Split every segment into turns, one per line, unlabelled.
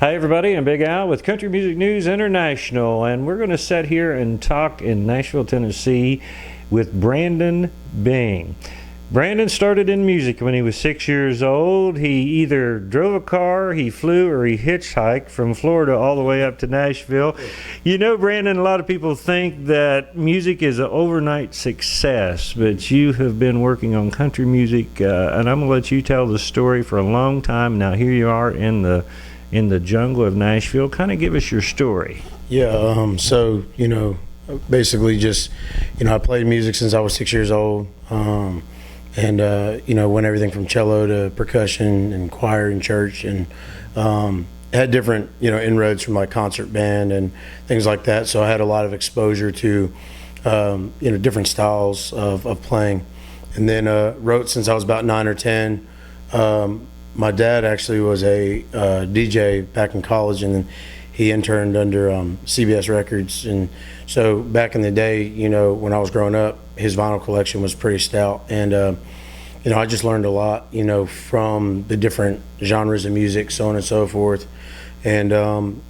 Hi everybody, I'm Big Al with Country Music News International, and we're going to sit here and talk in Nashville, Tennessee with Brandon Bing. Brandon started in music when he was 6 years old. He either drove a car, he flew, or he hitchhiked from Florida all the way up to Nashville. You know, Brandon, a lot of people think that music is an overnight success, but you have been working on country music, and I'm going to let you tell the story for a long time. Now here you are in the jungle of Nashville. Kind of give us your story.
Yeah, so, basically just, I played music since I was 6 years old. Went everything from cello to percussion and choir and church, and had different, inroads from like concert band and things like that. So I had a lot of exposure to, different styles of playing. And then wrote since I was about 9 or 10. My dad actually was a DJ back in college, and then he interned under CBS Records. And so back in the day, when I was growing up, his vinyl collection was pretty stout. And, I just learned a lot, from the different genres of music, so on and so forth. And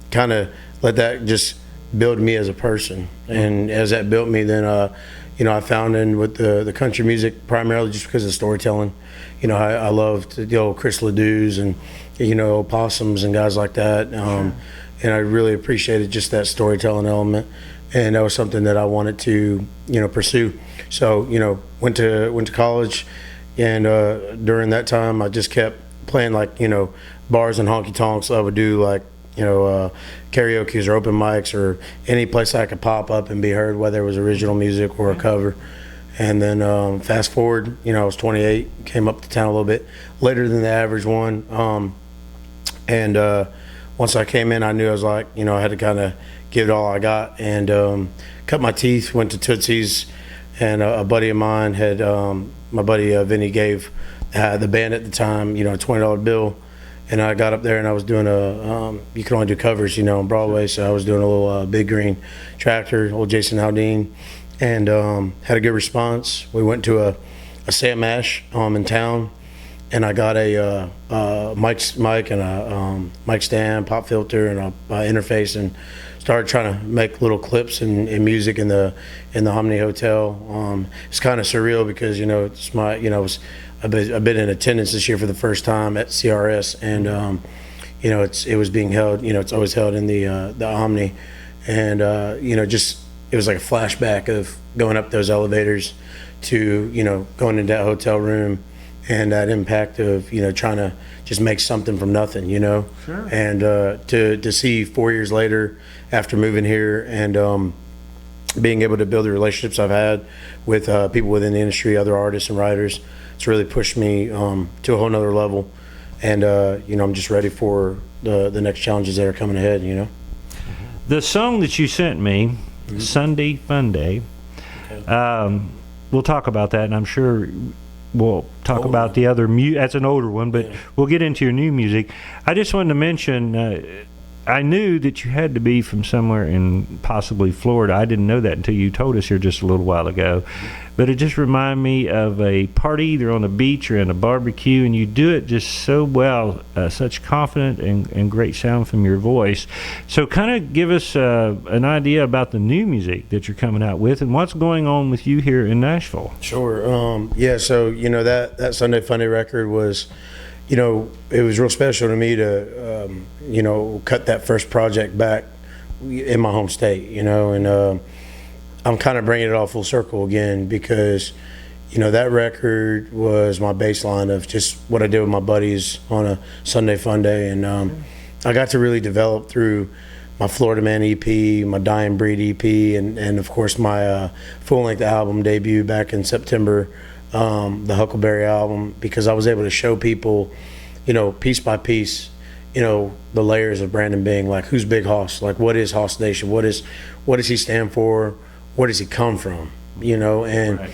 kind of let that just build me as a person. And as that built me, then, I found in with the country music primarily just because of storytelling. I loved the old Chris Ledoux's and, Opossums and guys like that. And I really appreciated just that storytelling element. And that was something that I wanted to, pursue. So, went to college, and during that time I just kept playing like, bars and honky tonks. I would do like, karaoke's or open mics or any place I could pop up and be heard, whether it was original music or a cover. And then fast forward, I was 28, came up to town a little bit later than the average one. Once I came in, I knew I was like, I had to kind of give it all I got, and cut my teeth, went to Tootsie's, and a buddy of mine had, my buddy Vinny gave the band at the time, a $20 bill. And I got up there and I was doing you can only do covers, on Broadway. So I was doing a little Big Green Tractor, old Jason Aldean, and had a good response. We went to a Sam Ash in town, and I got a mic and a mic stand, pop filter, and a interface, and started trying to make little clips and music in the Hominy Hotel. It's kind of surreal because it's my I've been in attendance this year for the first time at CRS, and it was being held. It's always held in the Omni, and just it was like a flashback of going up those elevators to going into that hotel room, and that impact of trying to just make something from nothing,
Sure.
And to see 4 years later after moving here and being able to build the relationships I've had with people within the industry, other artists and writers. It's really pushed me to a whole nother level, and I'm just ready for the next challenges that are coming ahead.
The song that you sent me, Sunday Fun Day, we'll talk about that, and I'm sure we'll talk about the other that's an older one, but we'll get into your new music. I just wanted to mention, I knew that you had to be from somewhere in possibly Florida. I didn't know that until you told us here just a little while ago. But it just reminded me of a party either on the beach or in a barbecue, and you do it just so well, such confident and great sound from your voice. So kind of give us an idea about the new music that you're coming out with and what's going on with you here in Nashville.
Sure. So, that Sunday Funday record was, it was real special to me to, cut that first project back in my home state, and I'm kind of bringing it all full circle again because, that record was my baseline of just what I did with my buddies on a Sunday Fun Day. And I got to really develop through my Florida Man EP, my Dying Breed EP, and of course my full-length album debut back in September, the Huckleberry album, because I was able to show people, piece by piece, the layers of Brandon Bing, like who's Big Hoss, like what is Hoss Nation, what does he stand for, where does he come from, and right.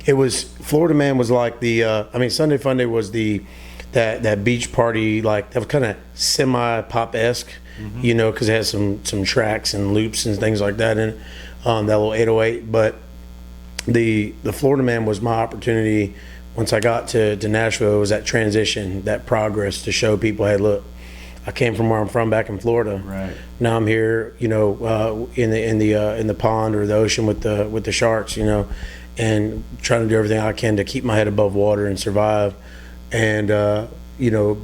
It was Florida Man was like the Sunday Fun Day was that beach party, like that was kind of semi pop-esque, because it had some tracks and loops and things like that in it, that little 808. But the Florida Man was my opportunity once I got to Nashville. It was that transition, that progress to show people, hey, look, I came from where I'm from, back in Florida.
Right.
Now I'm here, in the pond or the ocean with the sharks, and trying to do everything I can to keep my head above water and survive, and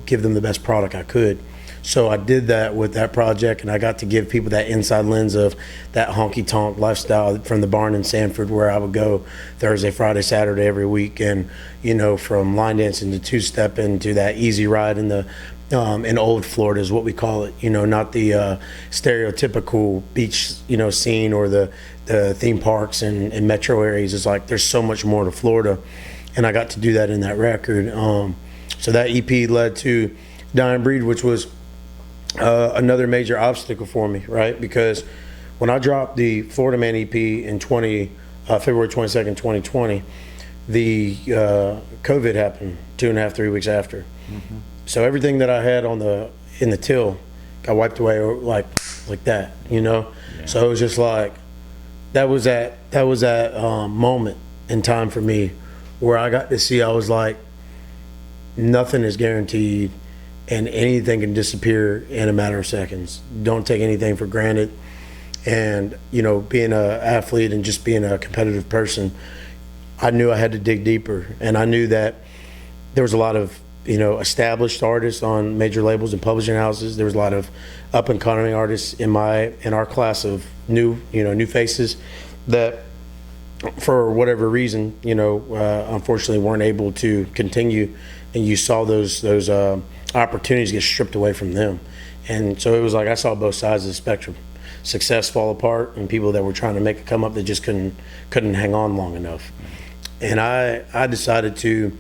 give them the best product I could. So I did that with that project, and I got to give people that inside lens of that honky-tonk lifestyle from the barn in Sanford, where I would go Thursday, Friday, Saturday every week, and from line dancing to two-stepping to that easy ride in old Florida is what we call it. Not the stereotypical beach scene or the theme parks and metro areas. It's like there's so much more to Florida, and I got to do that in that record. So that EP led to Dying Breed, which was another major obstacle for me, right? Because when I dropped the Florida Man EP in February 22nd, 2020, the COVID happened 2.5-3 weeks after. Mm-hmm. So everything that I had in the till got wiped away like that, Yeah. So it was just like that was that moment in time for me where I got to see. I was like, nothing is guaranteed, and anything can disappear in a matter of seconds. Don't take anything for granted. And, being an athlete and just being a competitive person, I knew I had to dig deeper. And I knew that there was a lot of, established artists on major labels and publishing houses. There was a lot of up and coming artists in our class of new faces that, for whatever reason, unfortunately weren't able to continue. And you saw those opportunities get stripped away from them. And so it was like I saw both sides of the spectrum. Success fall apart, and people that were trying to make it come up that just couldn't hang on long enough. And I decided to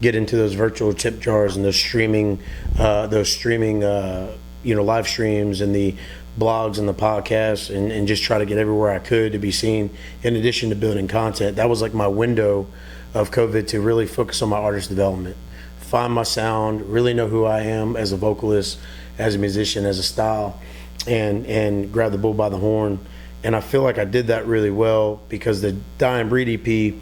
get into those virtual tip jars and those streaming live streams and the blogs and the podcasts, and just try to get everywhere I could to be seen, in addition to building content. That was like my window of COVID to really focus on my artist development, find my sound, really know who I am as a vocalist, as a musician, as a style, and grab the bull by the horn. And I feel like I did that really well, because the Dying Breed EP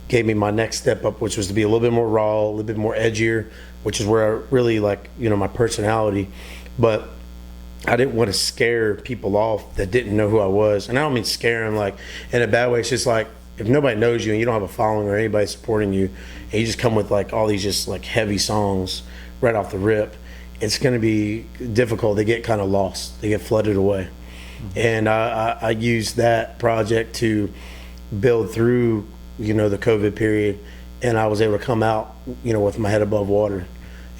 gave me my next step up, which was to be a little bit more raw, a little bit more edgier, which is where I really my personality. But I didn't want to scare people off that didn't know who I was. And I don't mean scare them like in a bad way. It's just like, if nobody knows you and you don't have a following or anybody supporting you, and you just come with like all these just like heavy songs right off the rip, it's going to be difficult. They get kind of lost. They get flooded away. Mm-hmm. And I used that project to build through, the COVID period, and I was able to come out, with my head above water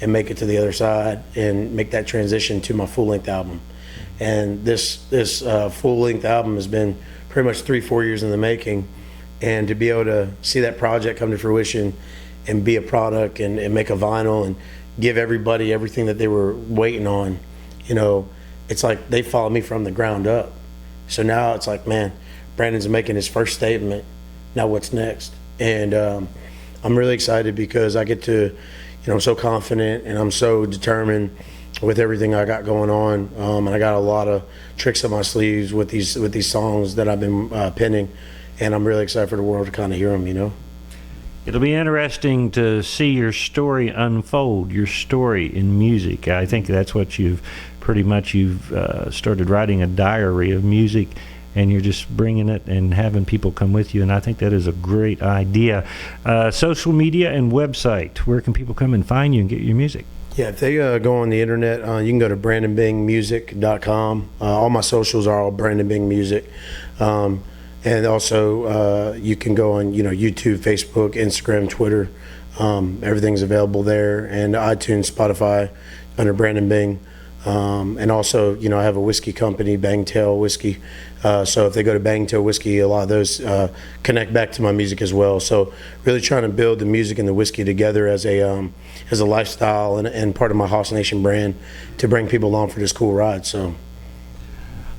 and make it to the other side and make that transition to my full-length album. And this full-length album has been pretty much 3-4 years in the making. And to be able to see that project come to fruition and be a product and make a vinyl and give everybody everything that they were waiting on, it's like they followed me from the ground up. So now it's like, man, Brandon's making his first statement. Now what's next? And I'm really excited because I get to, I'm so confident and I'm so determined with everything I got going on. And I got a lot of tricks up my sleeves with these songs that I've been penning. And I'm really excited for the world to kind of hear them,
It'll be interesting to see your story unfold, your story in music. I think that's what you've started writing a diary of music, and you're just bringing it and having people come with you. And I think that is a great idea. Social media and website, where can people come and find you and get your music?
Yeah, if they go on the internet, you can go to brandonbingmusic.com. All my socials are all Brandon Bing Music. And also, you can go on, YouTube, Facebook, Instagram, Twitter. Everything's available there, and iTunes, Spotify, under Brandon Bing. And also, I have a whiskey company, Bangtail Whiskey. So if they go to Bangtail Whiskey, a lot of those connect back to my music as well. So really trying to build the music and the whiskey together as a lifestyle and part of my Hoss Nation brand to bring people along for this cool ride. So.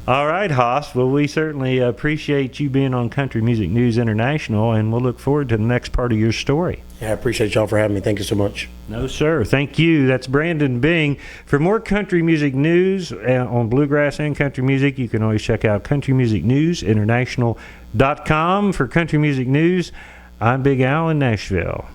All right, Hoss. Well, we certainly appreciate you being on Country Music News International, and we'll look forward to the next part of your story.
Yeah, I appreciate y'all for having me. Thank you so much.
No, sir. Thank you. That's Brandon Bing. For more country music news on bluegrass and country music, you can always check out countrymusicnewsinternational.com. For Country Music News, I'm Big Al in Nashville.